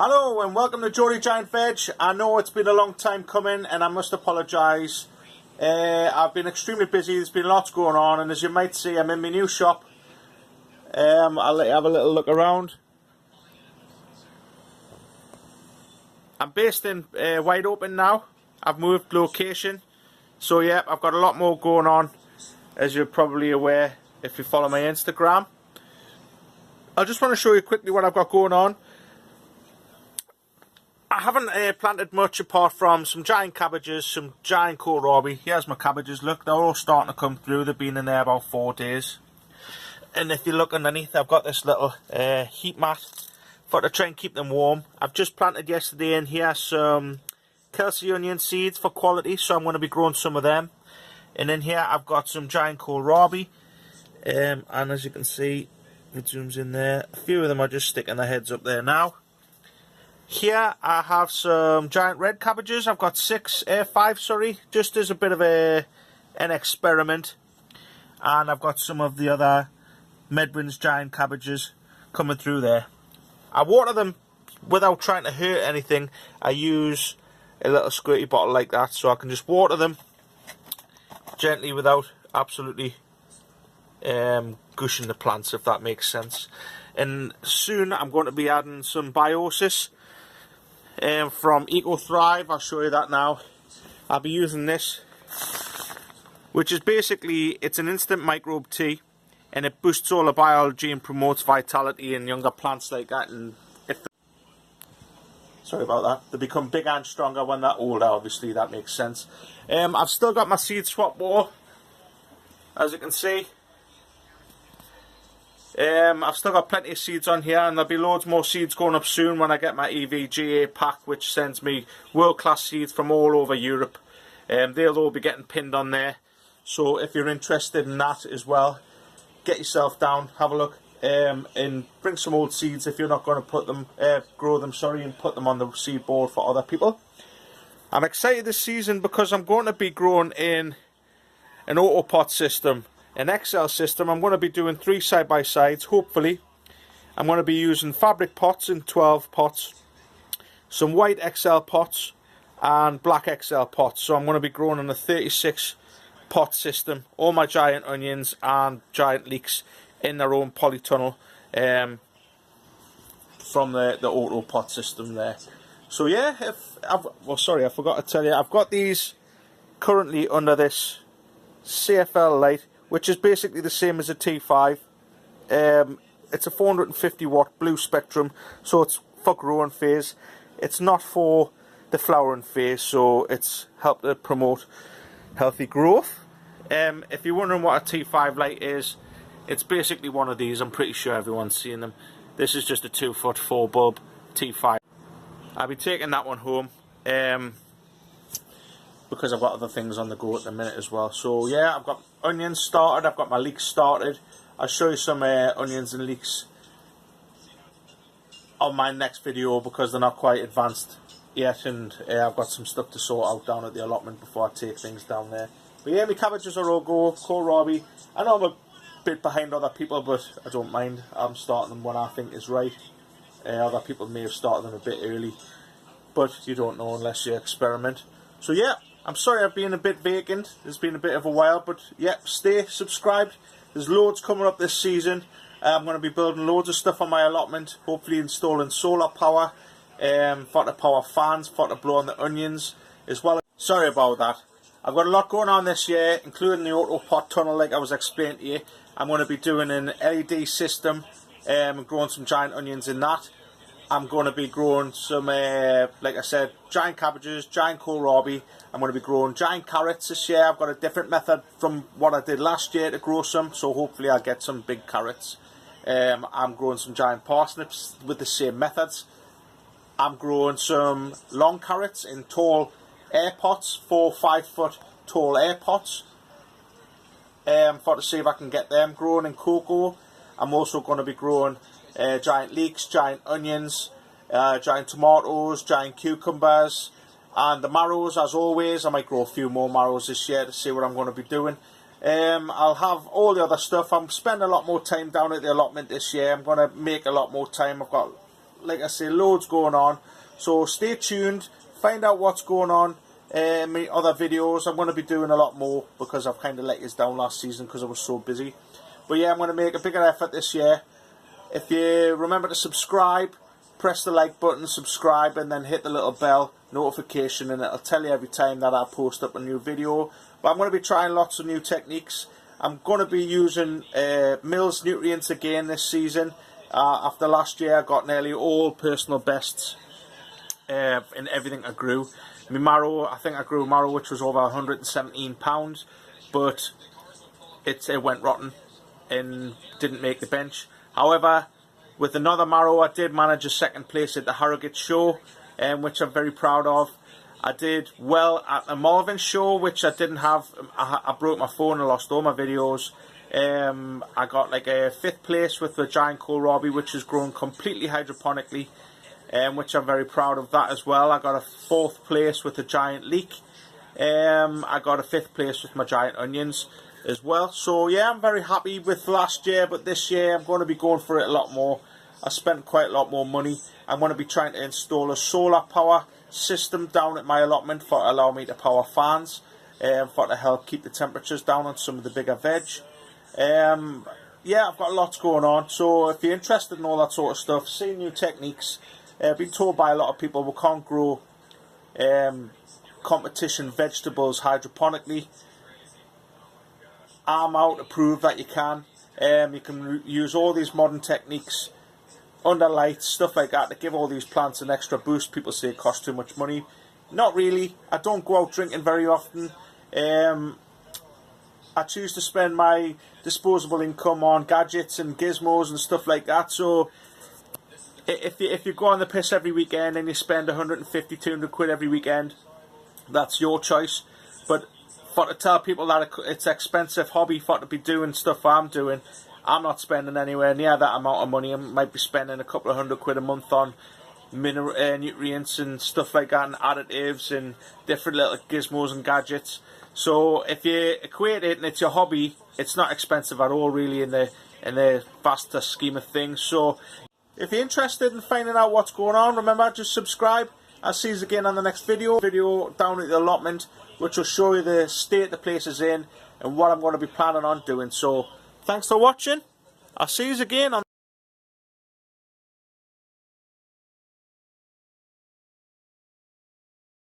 Hello and welcome to Geordie Giant Veg. I know it's been a long time coming and I must apologise. I've been extremely busy, there's been lots going on, and as you might see I'm in my new shop. I'll let you have a little look around. I'm based in Wide Open now. I've moved location. So yeah, I've got a lot more going on, as you're probably aware if you follow my Instagram. I just want to show you quickly what I've got going on. I haven't planted much apart from some giant cabbages, some giant kohlrabi. Here's my cabbages, look, they're all starting to come through. They've been in there about 4 days. And if you look underneath, I've got this little heat mat for to try and keep them warm. I've just planted yesterday in here some Kelsey onion seeds for quality, so I'm going to be growing some of them. And in here I've got some giant kohlrabi. And as you can see, it zooms in there. A few of them are just sticking their heads up there now. Here I have some giant red cabbages. I've got five, just as a bit of an experiment. And I've got some of the other Medwin's giant cabbages coming through there. I water them without trying to hurt anything. I use a little squirty bottle like that, so I can just water them gently without absolutely gushing the plants, if that makes sense. And soon I'm going to be adding some biosis from Eco Thrive. I'll show you that now. I'll be using this, which is basically, it's an instant microbe tea, and it boosts all the biology and promotes vitality in younger plants like that. And sorry about that, they become bigger and stronger when they're older, obviously, that makes sense. I've still got my seed swap ball, as you can see. I've still got plenty of seeds on here, and there'll be loads more seeds going up soon when I get my EVGA pack, which sends me world-class seeds from all over Europe. They'll all be getting pinned on there, so if you're interested in that as well, get yourself down, have a look, and bring some old seeds if you're not going to put them, grow them, and put them on the seed board for other people. I'm excited this season because I'm going to be growing in an autopot system. An XL system. I'm going to be doing 3 side-by-sides, hopefully. I'm going to be using fabric pots in 12 pots, some white XL pots, and black XL pots. So I'm going to be growing in a 36 pot system. All my giant onions and giant leeks in their own polytunnel from the auto pot system there. So yeah, I forgot to tell you, I've got these currently under this CFL light, which is basically the same as a T5. It's a 450 watt blue spectrum, so it's for growing phase. It's not for the flowering phase, so it's helped to promote healthy growth. If you're wondering what a T5 light is, it's basically one of these. I'm pretty sure everyone's seen them. This is just a 2'4" bulb T5. I'll be taking that one home. Because I've got other things on the go at the minute as well. So yeah, I've got onions started, I've got my leeks started. I'll show you some onions and leeks on my next video because they're not quite advanced yet, and I've got some stuff to sort out down at the allotment before I take things down there. But yeah, my cabbages are all go, kohlrabi. I know I'm a bit behind other people, but I don't mind. I'm starting them when I think is right. Other people may have started them a bit early, but you don't know unless you experiment. So yeah, I'm sorry I've been a bit vacant. It's been a bit of a while, but yeah, stay subscribed. There's loads coming up this season. I'm going to be building loads of stuff on my allotment, hopefully installing solar power for to power fans, for to blow on the onions as well. Sorry about that. I've got a lot going on this year, including the auto pot tunnel like I was explaining to you. I'm going to be doing an LED system and growing some giant onions in that. I'm going to be growing some, like I said, giant cabbages, giant kohlrabi. I'm going to be growing giant carrots this year. I've got a different method from what I did last year to grow some, so hopefully I'll get some big carrots. I'm growing some giant parsnips with the same methods. I'm growing some long carrots in tall air pots, 4 5-foot tall air pots, for to see if I can get them growing in cocoa. I'm also going to be growing giant leeks, giant onions, giant tomatoes, giant cucumbers, and the marrows. As always, I might grow a few more marrows this year to see what I'm going to be doing. I'll have all the other stuff. I'm spending a lot more time down at the allotment this year. I'm going to make a lot more time. I've got like I say, loads going on. So stay tuned, find out what's going on in my other videos. I'm going to be doing a lot more because I've kind of let you down last season because I was so busy. But yeah, I'm going to make a bigger effort this year. If you remember to subscribe, press the like button, subscribe, and then hit the little bell notification, and it'll tell you every time that I post up a new video. But I'm going to be trying lots of new techniques. I'm going to be using Mills nutrients again this season. After last year, I got nearly all personal bests in everything I grew. My marrow, I think I grew marrow which was over £117, but it went rotten and didn't make the bench. However, with another marrow, I did manage a second place at the Harrogate show, which I'm very proud of. I did well at the Malvern show, which I didn't have. I broke my phone and lost all my videos. I got like a 5th place with the giant kohlrabi, which is grown completely hydroponically, which I'm very proud of that as well. I got a 4th place with the giant leek. I got a 5th place with my giant onions as well. So yeah, I'm very happy with last year, but this year I'm going to be going for it a lot more. I spent quite a lot more money. I'm going to be trying to install a solar power system down at my allotment for to allow me to power fans, for to help keep the temperatures down on some of the bigger veg. Yeah, I've got lots going on, so if you're interested in all that sort of stuff, see new techniques. I've been told by a lot of people we can't grow competition vegetables hydroponically. I'm out to prove that you can. You can use all these modern techniques under lights, stuff like that, to give all these plants an extra boost. People say it costs too much money. Not really. I don't go out drinking very often. I choose to spend my disposable income on gadgets and gizmos and stuff like that. So if you go on the piss every weekend and you spend 150, 200 quid every weekend, that's your choice. But for to tell people that it's an expensive hobby for to be doing stuff I'm doing, I'm not spending anywhere near that amount of money. I might be spending a couple of £100 a month on nutrients and stuff like that, and additives and different little gizmos and gadgets. So if you equate it and it's your hobby, it's not expensive at all really in the vaster scheme of things. So if you're interested in finding out what's going on, remember, just subscribe. I'll see you again on the next video down at the allotment, which will show you the state the place is in and what I'm going to be planning on doing. So thanks for watching. I'll see you again on